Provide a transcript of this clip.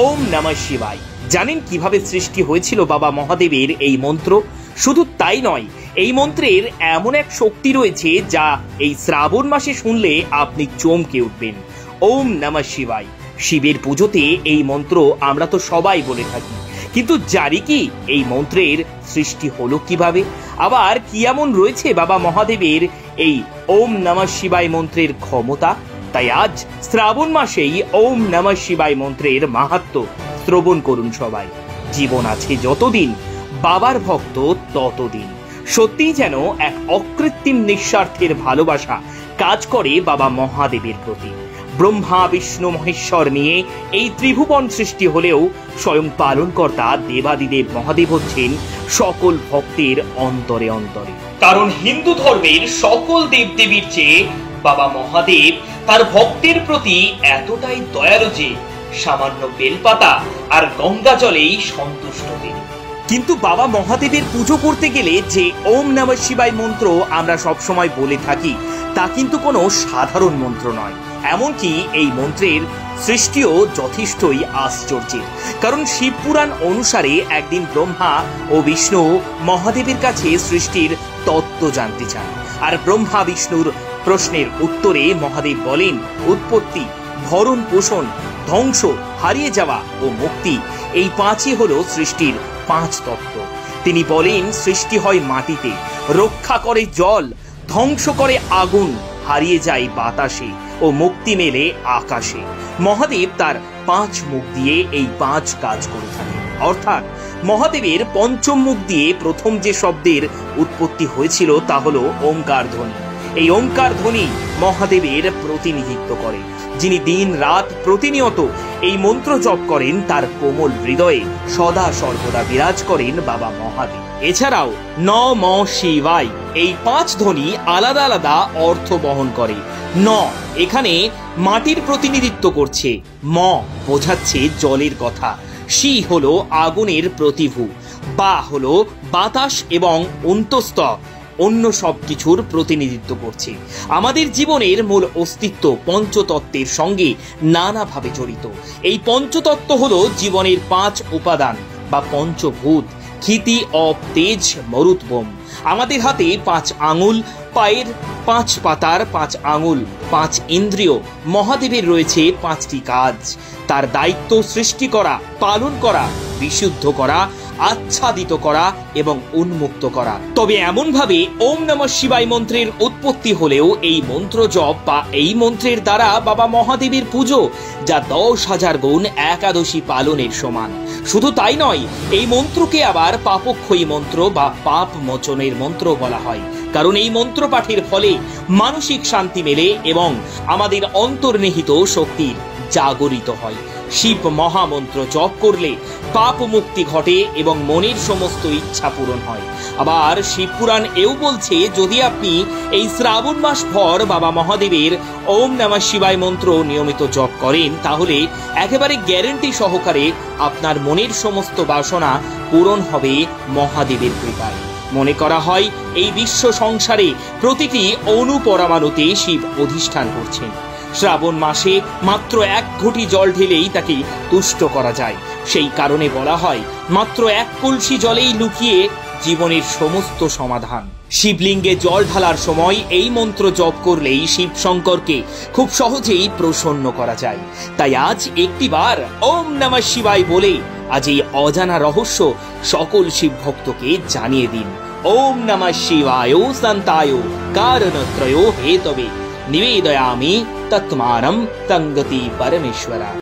ওম নমঃ শিবায়। জানেন কিভাবে সৃষ্টি হয়েছিল বাবা মহাদেবের এই মন্ত্র? শুধু তাই নয়, এই মন্ত্রের এমন এক শক্তি রয়েছে যা এই শ্রাবণ মাসে শুনলে আপনি চমকে উঠবেন। ওম নমঃ শিবায়। শিবের পুজোতে এই মন্ত্র আমরা তো সবাই বলে থাকি, কিন্তু জানি কি এই মন্ত্রের সৃষ্টি হলো কিভাবে? আবার কি এমন রয়েছে বাবা মহাদেবের এই ওম নমঃ শিবায় মন্ত্রের ক্ষমতা? তাই আজ শ্রাবণ মাসেই ওম নমঃ শিবায় মন্ত্রের মাহাত্ম্য শ্রবণ করুন সবাই। জীবন আছে যতদিন, বাবার ভক্ত ততদিন। সত্যিই যেন এক অকৃত্রিম নিঃস্বার্থের ভালোবাসা কাজ করে বাবা মহাদেবের প্রতি। ব্রহ্মা বিষ্ণু মহেশ্বর নিয়ে এই ত্রিভুবন সৃষ্টি হলেও স্বয়ং পালনকর্তা দেবাদিদেব মহাদেব হচ্ছেন সকল ভক্তের অন্তরে অন্তরে। কারণ হিন্দু ধর্মের সকল দেবদেবীর চেয়ে বাবা মহাদেব তার ভক্তের প্রতি এতটাই দয়ালু যে সামান্য বেলপাতা আর গঙ্গা জলেই সন্তুষ্ট তিনি। কিন্তু বাবা মহাদেবের পুজো করতে গেলে যে ওম নমঃ শিবায় মন্ত্র আমরা সবসময় বলে থাকি, তা কিন্তু কোনো সাধারণ মন্ত্র নয়। এমনকি এই মন্ত্রের সৃষ্টিও যথেষ্টই আশ্চর্যের। কারণ শিবপুরাণ অনুসারে একদিন ব্রহ্মা ও বিষ্ণু মহাদেবের কাছে সৃষ্টির তত্ত্ব জানতে চান। আর ব্রহ্মা বিষ্ণুর প্রশ্নের উত্তরে মহাদেব বলেন, উৎপত্তি, ভরণ পোষণ, ধ্বংস, হারিয়ে যাওয়া ও মুক্তি, এই পাঁচই হলো সৃষ্টির পাঁচ তত্ত্ব। তিনি বলেন, সৃষ্টি হয় মাটিতে, রক্ষা করে জল, ধ্বংস করে আগুন, হারিয়ে যায় বাতাসে ও মুক্তি মেলে আকাশে। মহাদেব তার পাঁচ মুখ দিয়ে এই পাঁচ কাজ করে থাকেন। অর্থাৎ মহাদেবের পঞ্চম মুখ দিয়ে প্রথম যে শব্দের উৎপত্তি হয়েছিল তা হলো ওঙ্কার ধ্বনি। এই ওঙ্কার ধ্বনি মহাদেবের প্রতিনিধিত্ব করে। যিনি দিন রাত প্রতিনিয়ত এই মন্ত্র জপ করেন, তার কোমল হৃদয়ে সদা সর্বদা বিরাজ করেন বাবা মহাদেব। এছাড়াও নম শিবায় এই পাঁচ ধ্বনি আলাদা আলাদা অর্থ বহন করে। ন এখানে মাটির প্রতিনিধিত্ব করছে, ম বোঝাচ্ছে জলের কথা, শি হলো আগুনের প্রতিভূ, বা হলো বাতাস এবং অন্তঃস্থ অন্য সব কিছুর প্রতিনিধিত্ব করছে। আমাদের জীবনের মূল অস্তিত্ব পঞ্চতত্ত্বের সঙ্গে নানাভাবে জড়িত। এই পঞ্চতত্ত্ব হলো জীবনের পাঁচ উপাদান বা পঞ্চভূত। ক্ষিতি, অপ, তেজ, মরুৎবম। আমাদের হাতে পাঁচ আঙুল, পায়ের পাঁচ পাতার পাঁচ আঙুল, পাঁচ ইন্দ্রিয়। মহাদেবের রয়েছে পাঁচটি কাজ। তার দায়িত্ব সৃষ্টি করা, পালন করা, বিশুদ্ধ করা, আচ্ছাদিত করা এবং উন্মুক্ত করা। তবে এমন ভাবে ওম নমঃ শিবায় মন্ত্রের উৎপত্তি হলেও এই মন্ত্র জপ বা এই মন্ত্রের দ্বারা বাবা মহাদেবের পুজো যা 10,000 গুণ একাদশী পালনের সমান। শুধু তাই নয়, এই মন্ত্রকে আবার পাপক্ষয়ী মন্ত্র বা পাপ মোচনের মন্ত্র বলা হয়। কারণ এই মন্ত্র পাঠের ফলে মানসিক শান্তি মেলে এবং আমাদের অন্তর্নিহিত শক্তির জাগরিত হয়। শিব মহামন্ত্র জপ করলে পাপ মুক্তি ঘটে এবং মনের সমস্ত ইচ্ছা পূরণ হয়। আবার শিবপুরাণ এও বলছে, যদি আপনি এই শ্রাবণ মাস ভর বাবা মহাদেবের ওম নমঃ শিবায় মন্ত্র নিয়মিত জপ করেন, তাহলে একেবারে গ্যারান্টি সহকারে আপনার মনের সমস্ত বাসনা পূরণ হবে মহাদেবের কৃপায়। মনে করা হয় এই বিশ্ব সংসারে প্রতিটি অণু পরমাণুতে শিব অধিষ্ঠান করছেন। শ্রাবণ মাসে মাত্র 1 ঘটি জল ঢেলেই তাকে তুষ্ট করা যায়। সেই কারণে বলা হয়, মাত্র 1 কলসি জলেই লুকিয়ে জীবনের সমস্ত সমাধান। শিবলিঙ্গে জল ঢালার সময় এই মন্ত্র জপ করলেই শিব শঙ্করকে খুব সহজেই প্রসন্ন করা যায়। তাই আজ একটিবার ওম নমঃ শিবায় বলে আজ এই অজানা রহস্য সকল শিব ভক্তকে জানিয়ে দিন। ওম নমঃ শিবায় সন্তায় কারণত্রয় হেতবে নিবেদয়ামি তৎমানম তঙ্গতি পরমেশ্বরা।